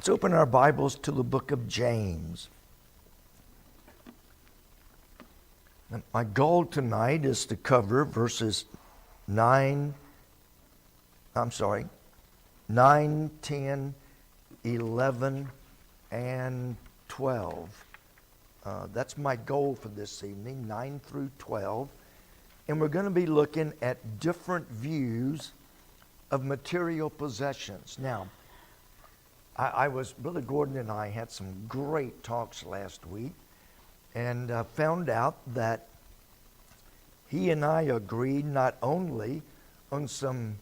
Let's open our Bibles to the book of James. And my goal tonight is to cover verses 9, 10, 11, and 12. That's my goal for this evening, 9 through 12. And we're going to be looking at different views of material possessions. Now, Brother Gordon and I had some great talks last week and found out that he and I agreed not only on some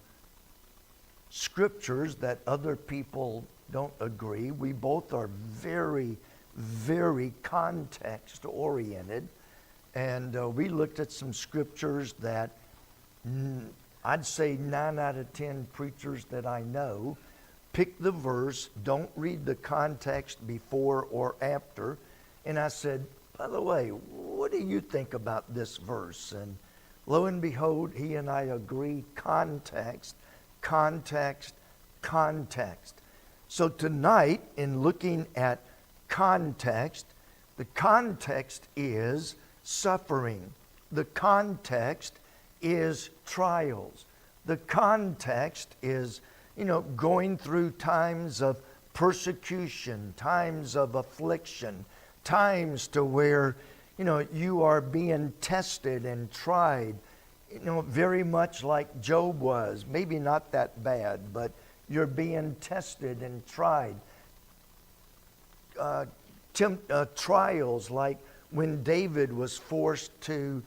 scriptures that other people don't agree. We both are very, very context-oriented. And we looked at some scriptures that I'd say 9 out of 10 preachers that I know pick the verse, don't read the context before or after. And I said, by the way, what do you think about this verse? And lo and behold, he and I agree, context, context, context. So tonight, in looking at context, the context is suffering. The context is trials. The context is going through times of persecution, times of affliction, times to where, you are being tested and tried, very much like Job was. Maybe not that bad, but you're being tested and tried. Trials like when David was forced to,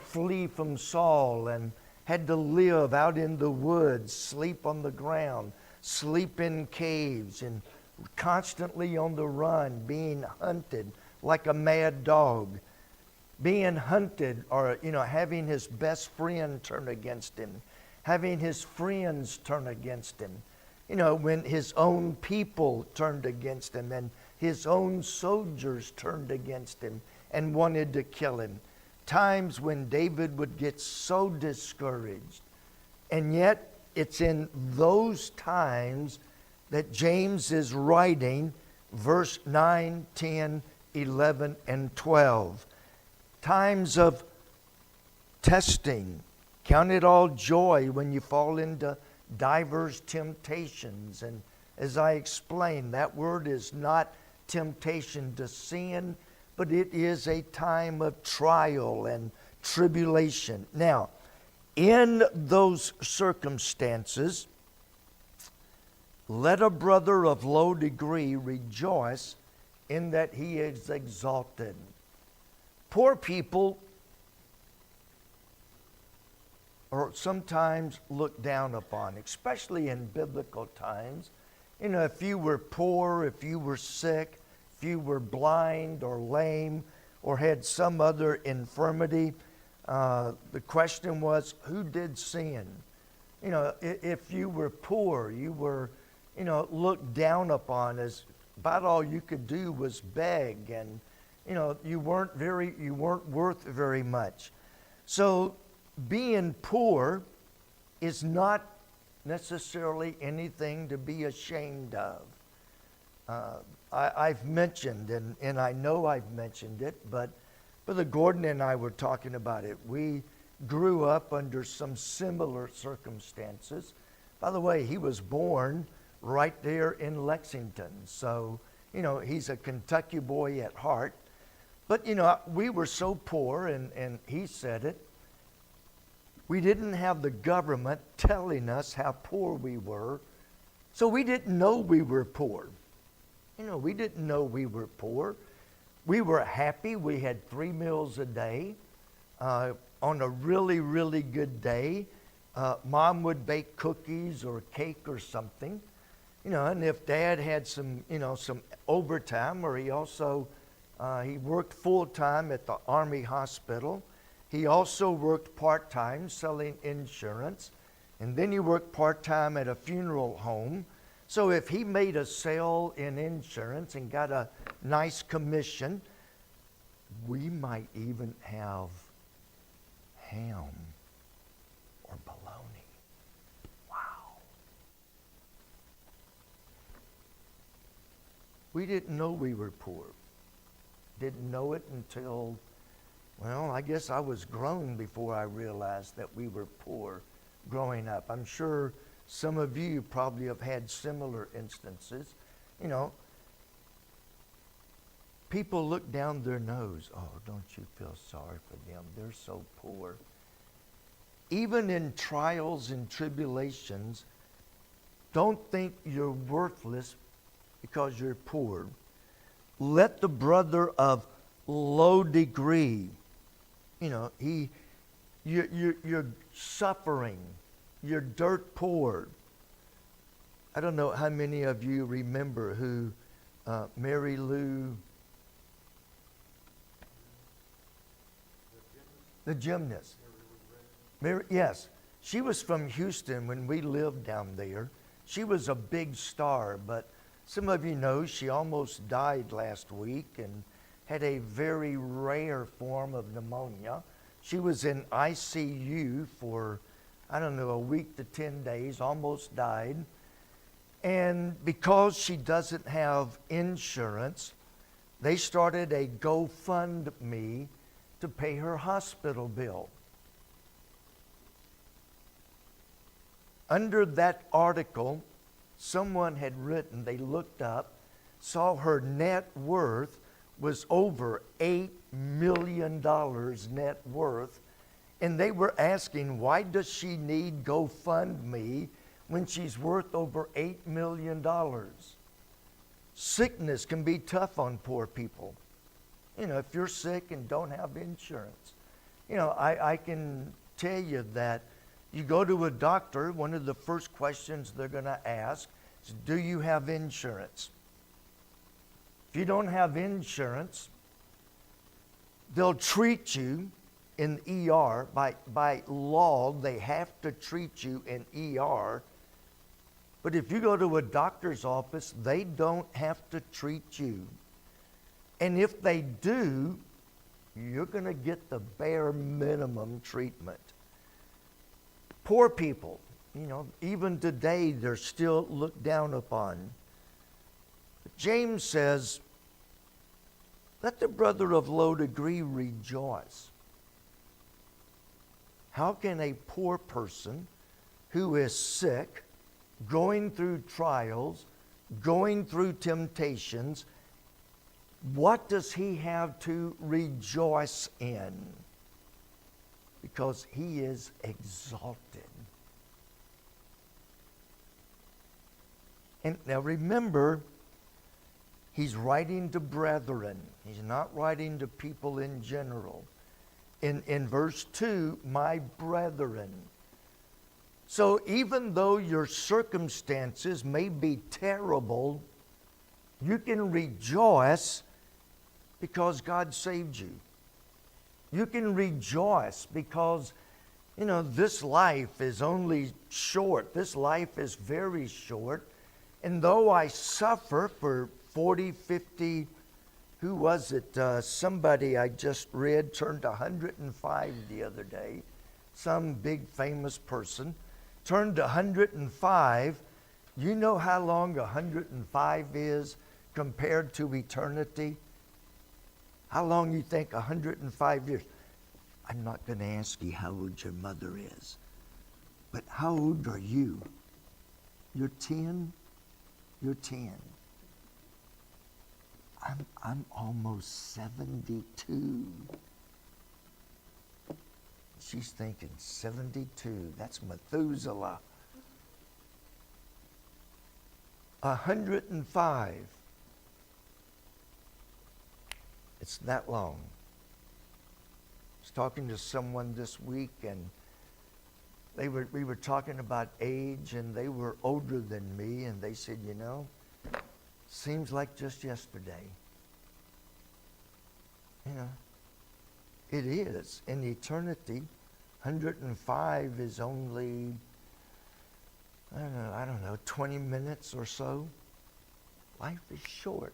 flee from Saul and had to live out in the woods, sleep on the ground, sleep in caves, and constantly on the run, being hunted like a mad dog, being hunted or, having his best friend turn against him, having his friends turn against him, when his own people turned against him and his own soldiers turned against him and wanted to kill him. Times when David would get so discouraged. And yet, it's in those times that James is writing verse 9, 10, 11, and 12. Times of testing. Count it all joy when you fall into diverse temptations. And as I explained, that word is not temptation to sin, but it is a time of trial and tribulation. Now, in those circumstances, let a brother of low degree rejoice in that he is exalted. Poor people are sometimes looked down upon, especially in biblical times. If you were poor, if you were sick, if you were blind or lame or had some other infirmity, the question was, who did sin? If you were poor, you were, looked down upon, as about all you could do was beg, and you weren't worth very much. So being poor is not necessarily anything to be ashamed of. I've mentioned, and I know I've mentioned it, but Brother Gordon and I were talking about it. We grew up under some similar circumstances. By the way, he was born right there in Lexington. So, he's a Kentucky boy at heart. But, we were so poor, and he said it. We didn't have the government telling us how poor we were, so we didn't know we were poor. We didn't know we were poor. We were happy. We had 3 meals a day. On a really, really good day, Mom would bake cookies or cake or something. And if Dad had some overtime, or he also, he worked full-time at the Army Hospital. He also worked part-time selling insurance. And then he worked part-time at a funeral home. So if he made a sale in insurance and got a nice commission, we might even have ham or bologna. Wow. We didn't know we were poor. Didn't know it until, well, I guess I was grown before I realized that we were poor growing up. I'm sure some of you probably have had similar instances. You know, people look down their nose. Oh, don't you feel sorry for them? They're so poor. Even in trials and tribulations, don't think you're worthless because you're poor. Let the brother of low degree, you know, you're suffering. You're dirt poor. I don't know how many of you remember who Mary Lou, the gymnast. Yes, she was from Houston when we lived down there. She was a big star, but some of you know she almost died last week and had a very rare form of pneumonia. She was in ICU for, I don't know, a week to 10 days, almost died. And because she doesn't have insurance, they started a GoFundMe to pay her hospital bill. Under that article, someone had written, they looked up, saw her net worth was over $8 million net worth, and they were asking, why does she need GoFundMe when she's worth over $8 million? Sickness can be tough on poor people. You know, if you're sick and don't have insurance. You know, I can tell you that you go to a doctor, one of the first questions they're going to ask is, do you have insurance? If you don't have insurance, they'll treat you in ER. By law, they have to treat you in ER. But if you go to a doctor's office, they don't have to treat you. And if they do, you're going to get the bare minimum treatment. Poor people, you know, even today they're still looked down upon. James says, let the brother of low degree rejoice. How can a poor person who is sick, going through trials, going through temptations, what does he have to rejoice in? Because he is exalted. And now remember, he's writing to brethren. He's not writing to people in general. In verse 2, my brethren. So even though your circumstances may be terrible, you can rejoice because God saved you. You can rejoice because, you know, this life is only short. This life is very short. And though I suffer for 40, 50, who was it? Somebody I just read turned 105 the other day. Some big famous person turned 105. You know how long 105 is compared to eternity? How long you think 105 years? I'm not going to ask you how old your mother is. But how old are you? You're 10? You're 10. I'm almost 72. She's thinking 72. That's Methuselah. 105. It's that long. I was talking to someone this week, and we were talking about age, and they were older than me, and they said, you know, seems like just yesterday. You know, it is. In eternity, 105 is only, I don't know, 20 minutes or so. Life is short.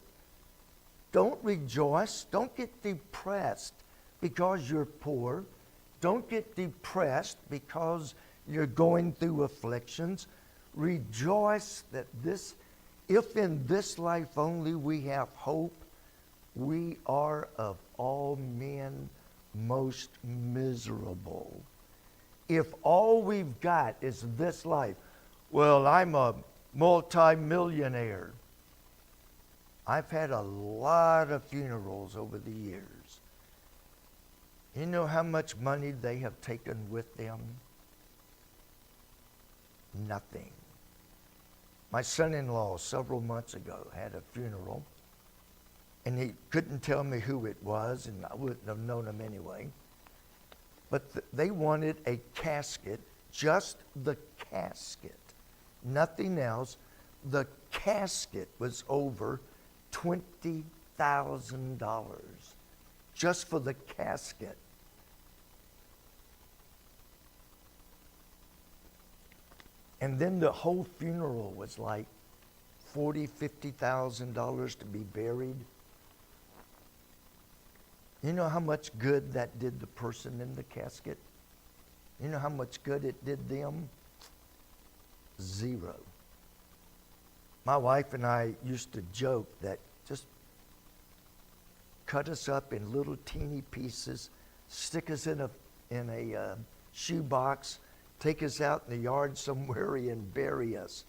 Don't rejoice. Don't get depressed because you're poor. Don't get depressed because you're going through afflictions. Rejoice that this If in this life only we have hope, we are of all men most miserable. If all we've got is this life, well, I'm a multi-millionaire. I've had a lot of funerals over the years. You know how much money they have taken with them? Nothing. My son-in-law several months ago had a funeral, and he couldn't tell me who it was, and I wouldn't have known him anyway. But they wanted a casket, just the casket, nothing else. The casket was over $20,000 just for the casket. And then the whole funeral was like $40,000, $50,000 to be buried. You know how much good that did the person in the casket? You know how much good it did them? Zero. My wife and I used to joke that just cut us up in little teeny pieces, stick us in a shoebox, take us out in the yard somewhere and bury us.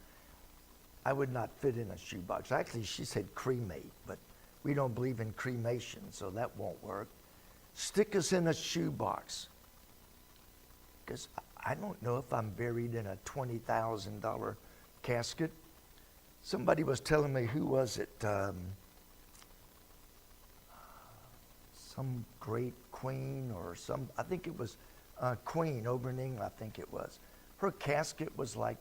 I would not fit in a shoebox. Actually, she said cremate, but we don't believe in cremation, so that won't work. Stick us in a shoebox. Because I don't know if I'm buried in a $20,000 casket. Somebody was telling me, who was it? Some great queen or I think it was Queen over in England, I think it was. Her casket was like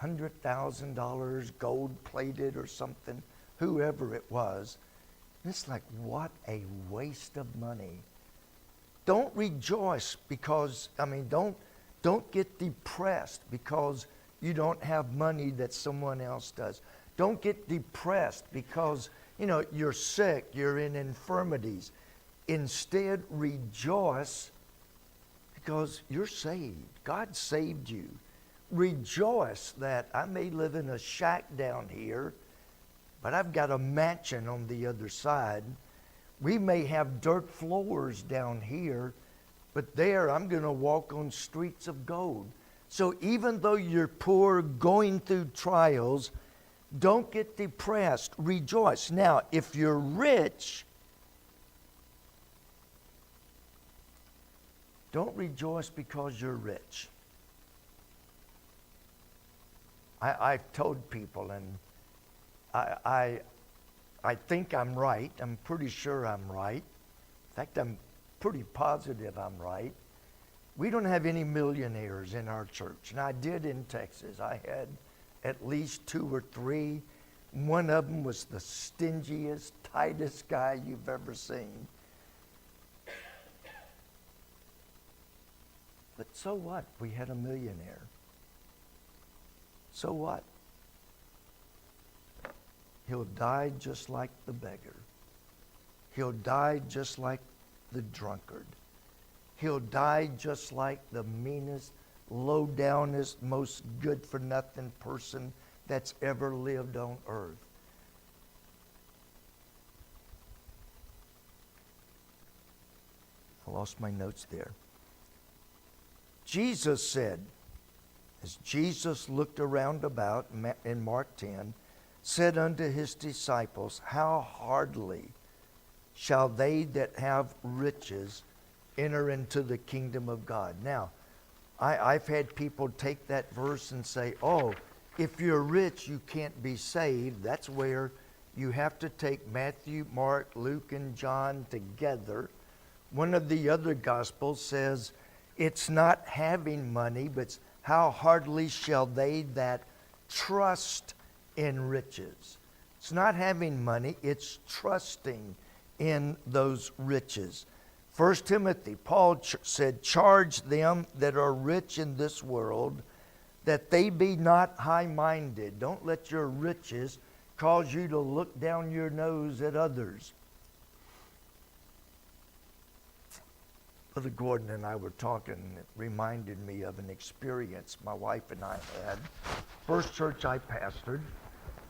$100,000, gold-plated or something, whoever it was. And it's like, what a waste of money. Don't rejoice because, don't get depressed because you don't have money that someone else does. Don't get depressed because, you're sick, you're in infirmities. Instead, rejoice because you're saved. God saved you. Rejoice that I may live in a shack down here, but I've got a mansion on the other side. We may have dirt floors down here, but there I'm going to walk on streets of gold. So even though you're poor, going through trials, don't get depressed. Rejoice. Now, if you're rich, don't rejoice because you're rich. I've told people, and I think I'm right. I'm pretty sure I'm right. In fact, I'm pretty positive I'm right. We don't have any millionaires in our church. And I did in Texas. I had at least 2 or 3. One of them was the stingiest, tightest guy you've ever seen. But so what? We had a millionaire. So what? He'll die just like the beggar. He'll die just like the drunkard. He'll die just like the meanest, low-downest, most good-for-nothing person that's ever lived on earth. I lost my notes there. Jesus said, as Jesus looked around about in Mark 10, said unto his disciples, how hardly shall they that have riches enter into the kingdom of God. Now, I've had people take that verse and say, oh, if you're rich, you can't be saved. That's where you have to take Matthew, Mark, Luke, and John together. One of the other Gospels says, it's not having money, but it's how hardly shall they that trust in riches. It's not having money, it's trusting in those riches. 1 Timothy, Paul said, charge them that are rich in this world, that they be not high-minded. Don't let your riches cause you to look down your nose at others. Brother Gordon and I were talking, it reminded me of an experience my wife and I had. First church I pastored,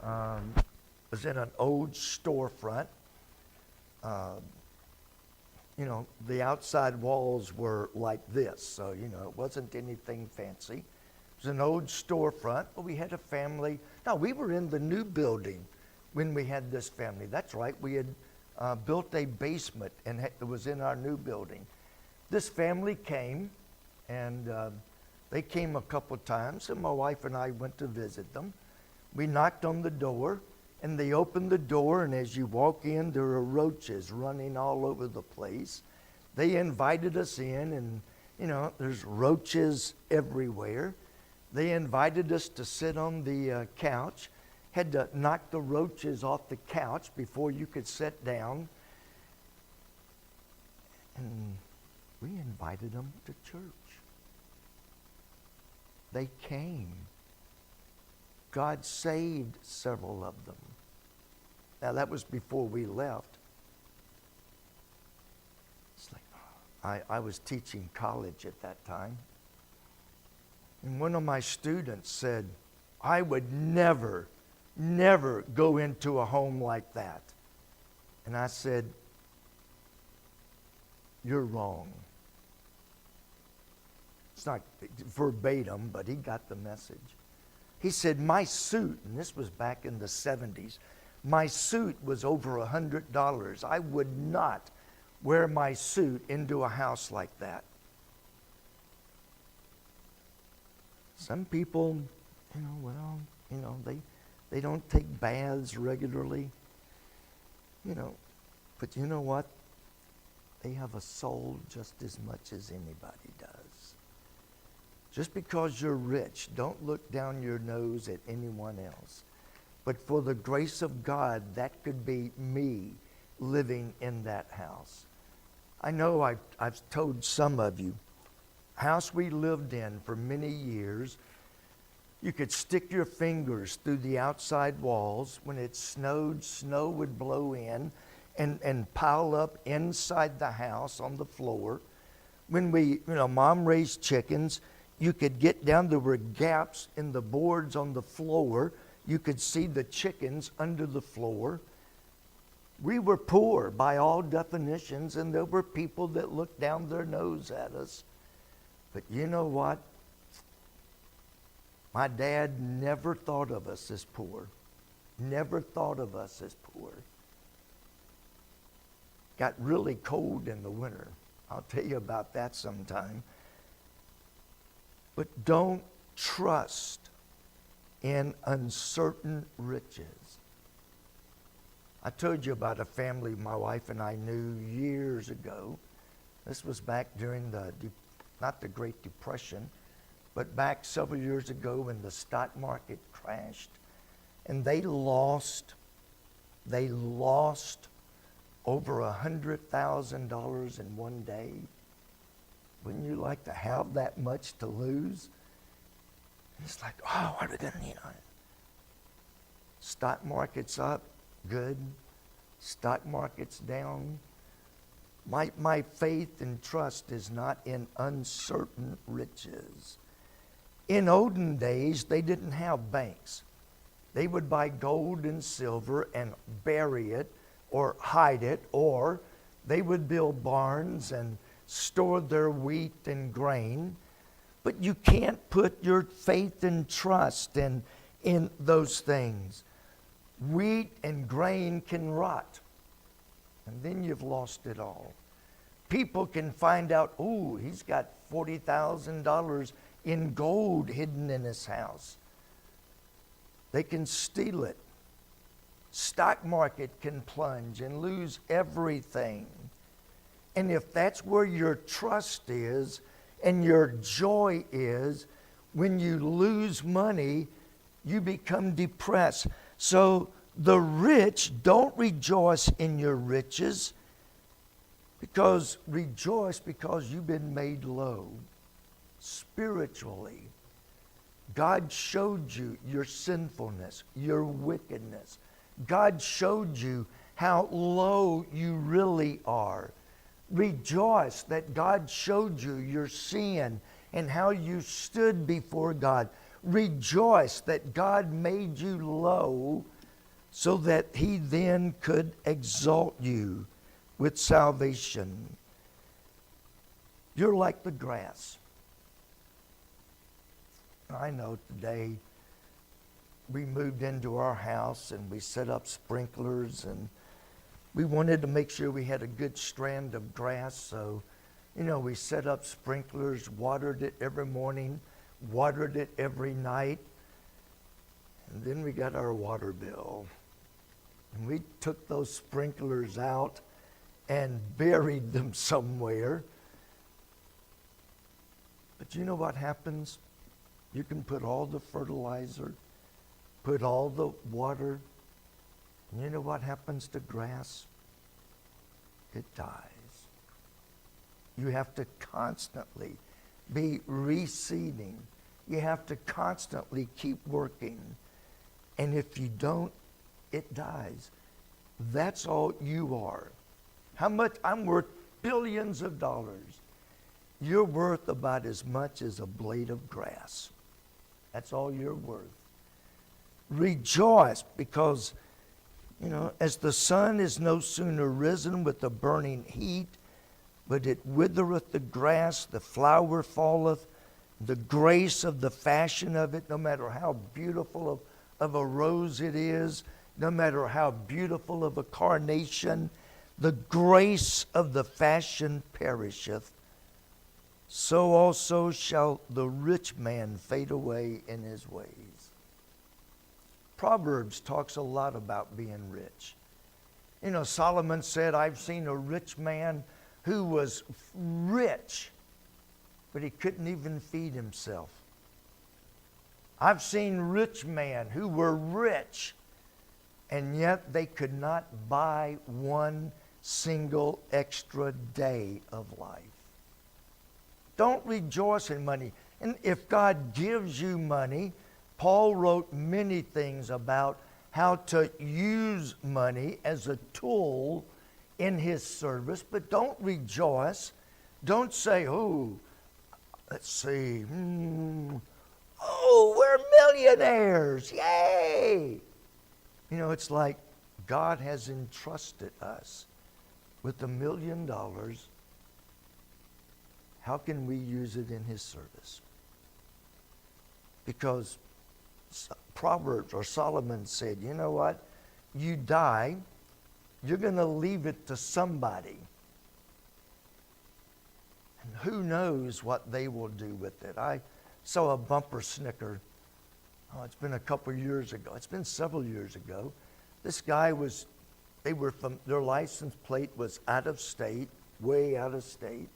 was in an old storefront. You know, the outside walls were like this, so, you know, it wasn't anything fancy. It was an old storefront, but we had a family. Now, we were in the new building when we had this family. That's right, we had built a basement, and it was in our new building. This family came, and they came a couple times, and my wife and I went to visit them. We knocked on the door, and they opened the door, and as you walk in, there are roaches running all over the place. They invited us in, and, you know, there's roaches everywhere. They invited us to sit on the couch. Had to knock the roaches off the couch before you could sit down. And we invited them to church. They came. God saved several of them. Now, that was before we left. It's like, I was teaching college at that time. And one of my students said, I would never go into a home like that. And I said, you're wrong. It's not verbatim, but he got the message. He said, my suit, and this was back in the 70s, my suit was over $100. I would not wear my suit into a house like that. Some people, they don't take baths regularly. But you know what? They have a soul just as much as anybody does. Just because you're rich, don't look down your nose at anyone else. But for the grace of God, that could be me living in that house. I know I've told some of you, house we lived in for many years, you could stick your fingers through the outside walls. When it snowed, snow would blow in and pile up inside the house on the floor. When Mom raised chickens, you could get down, there were gaps in the boards on the floor. You could see the chickens under the floor. We were poor by all definitions, and there were people that looked down their nose at us. But you know what? My dad never thought of us as poor. Never thought of us as poor. Got really cold in the winter. I'll tell you about that sometime. But don't trust in uncertain riches. I told you about a family my wife and I knew years ago. This was back during not the Great Depression, but back several years ago when the stock market crashed. And they lost over $100,000 in one day. Wouldn't you like to have that much to lose? It's like, oh, what are we going to need on it? Stock market's up, good. Stock market's down. My faith and trust is not in uncertain riches. In olden days, they didn't have banks. They would buy gold and silver and bury it or hide it, or they would build barns and store their wheat and grain. But you can't put your faith and trust in those things. Wheat and grain can rot, and then you've lost it all. People can find out, oh, he's got $40,000 in gold hidden in his house. They can steal it. Stock market can plunge and lose everything. And if that's where your trust is and your joy is, when you lose money, you become depressed. So the rich don't rejoice in your riches, rejoice because you've been made low spiritually. God showed you your sinfulness, your wickedness. God showed you how low you really are. Rejoice that God showed you your sin and how you stood before God. Rejoice that God made you low so that he then could exalt you with salvation. You're like the grass. I know today we moved into our house and we set up sprinklers, and we wanted to make sure we had a good strand of grass. So, we set up sprinklers, watered it every morning, watered it every night. And then we got our water bill. And we took those sprinklers out and buried them somewhere. But you know what happens? You can put all the fertilizer, put all the water, and you know what happens to grass? It dies. You have to constantly be reseeding. You have to constantly keep working. And if you don't, it dies. That's all you are. How much? I'm worth billions of dollars. You're worth about as much as a blade of grass. That's all you're worth. Rejoice, because, as the sun is no sooner risen with the burning heat, but it withereth the grass, the flower falleth, the grace of the fashion of it, no matter how beautiful of a rose it is, no matter how beautiful of a carnation, the grace of the fashion perisheth. So also shall the rich man fade away in his ways. Proverbs talks a lot about being rich. Solomon said, I've seen a rich man who was rich, but he couldn't even feed himself. I've seen rich men who were rich, and yet they could not buy one single extra day of life. Don't rejoice in money. And if God gives you money, Paul wrote many things about how to use money as a tool in his service, but don't rejoice. Don't say, let's see, we're millionaires, yay! It's like God has entrusted us with $1 million. How can we use it in his service? Because Proverbs or Solomon said, you know what? You die, you're going to leave it to somebody. And who knows what they will do with it. I saw a bumper sticker. It's been a couple years ago. It's been several years ago. This guy their license plate was out of state, way out of state.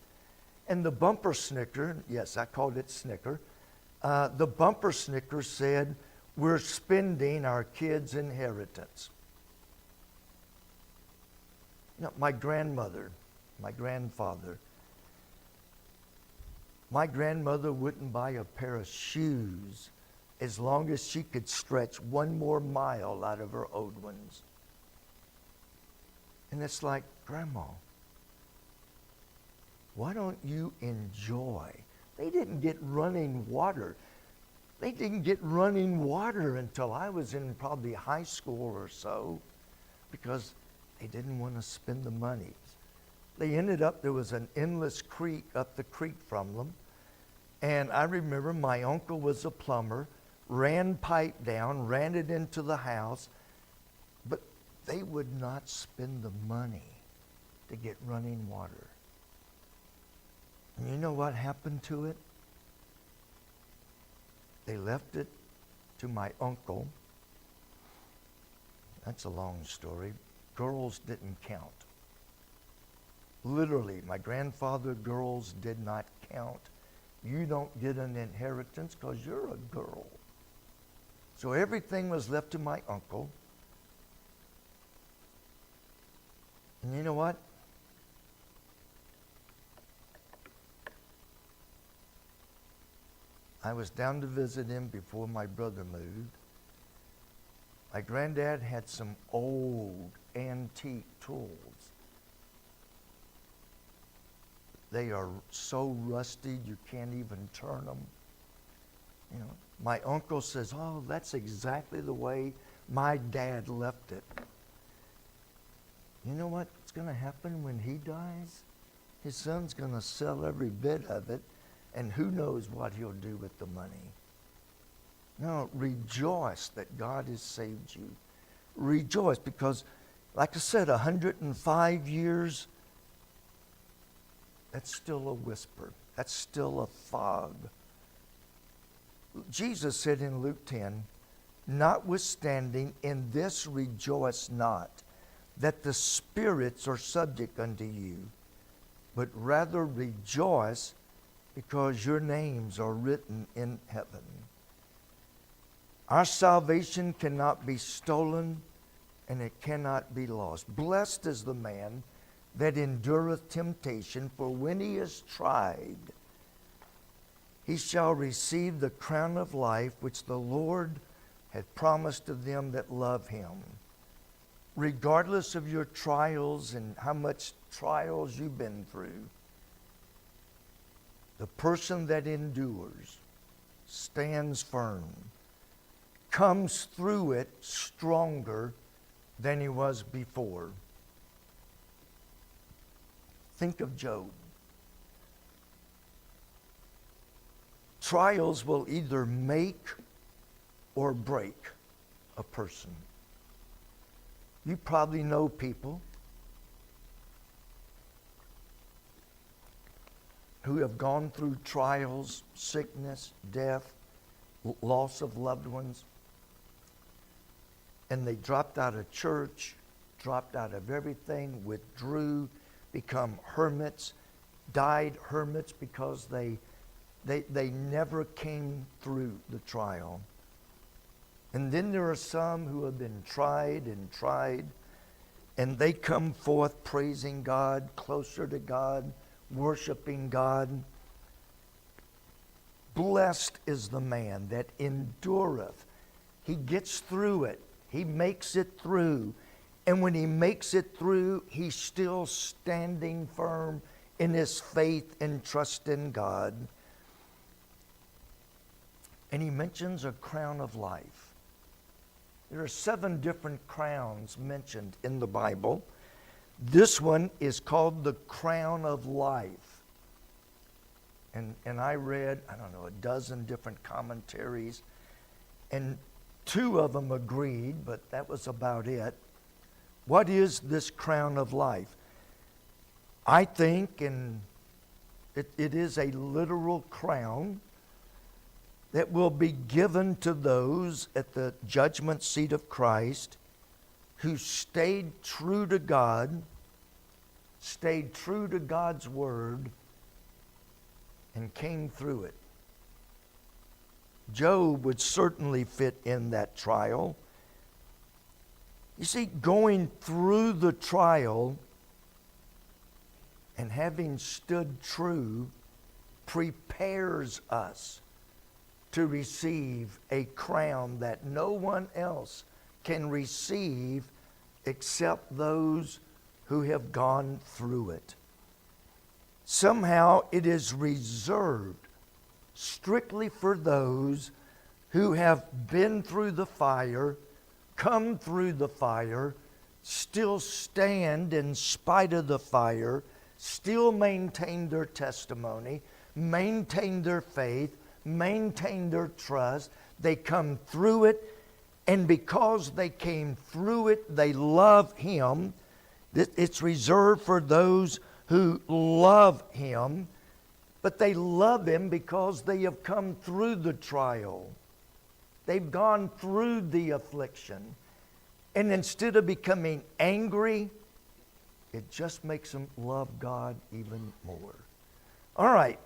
And the bumper sticker, yes, I called it sticker. The bumper sticker said, we're spending our kids' inheritance. My grandmother, my grandfather, my grandmother wouldn't buy a pair of shoes as long as she could stretch one more mile out of her old ones. And it's like, Grandma, why don't you enjoy? They didn't get running water. They didn't get running water until I was in probably high school or so, because they didn't want to spend the money. They ended up, there was an endless creek up the creek from them. And I remember my uncle was a plumber, ran pipe down, ran it into the house, but they would not spend the money to get running water. And you know what happened to it? They left it to my uncle. That's a long story. Girls didn't count. Literally, my grandfather, girls did not count. You don't get an inheritance because you're a girl. So everything was left to my uncle. And you know what? I was down to visit him before my brother moved. My granddad had some old antique tools. They are so rusty you can't even turn them. My uncle says, that's exactly the way My dad left it. You know what's going to happen when he dies? His son's going to sell every bit of it, and who knows what he'll do with the money. No, rejoice that God has saved you. Rejoice because, like I said, 105 years, that's still a whisper. That's still a fog. Jesus said in Luke 10, notwithstanding, in this rejoice not, that the spirits are subject unto you, but rather rejoice because your names are written in heaven. Our salvation cannot be stolen, and it cannot be lost. Blessed is the man that endureth temptation, for when he is tried, he shall receive the crown of life which the Lord hath promised to them that love him. Regardless of your trials and how much trials you've been through, the person that endures, stands firm, comes through it stronger than he was before. Think of Job. Trials will either make or break a person. You probably know people who have gone through trials, sickness, death, loss of loved ones, and they dropped out of church, dropped out of everything, withdrew, become hermits, died hermits because they never came through the trial. And then there are some who have been tried, and they come forth praising God, closer to God, worshiping God. Blessed is the man that endureth. He gets through it. He makes it through. And when he makes it through, he's still standing firm in his faith and trust in God. And he mentions a crown of life. There are 7 different crowns mentioned in the Bible. This one is called the crown of life. And I read, a dozen different commentaries, and 2 of them agreed, but that was about it. What is this crown of life? I think, and it is a literal crown that will be given to those at the judgment seat of Christ who stayed true to God, stayed true to God's word, and came through it. Job would certainly fit in that trial. You see, going through the trial and having stood true prepares us to receive a crown that no one else can receive except those who have gone through it. Somehow it is reserved strictly for those who have been through the fire, come through the fire, still stand in spite of the fire, still maintain their testimony, maintain their faith, maintain their trust. They come through it, and because they came through it, they love Him. It's reserved for those who love Him, but they love Him because they have come through the trial. They've gone through the affliction. And instead of becoming angry, it just makes them love God even more. All right,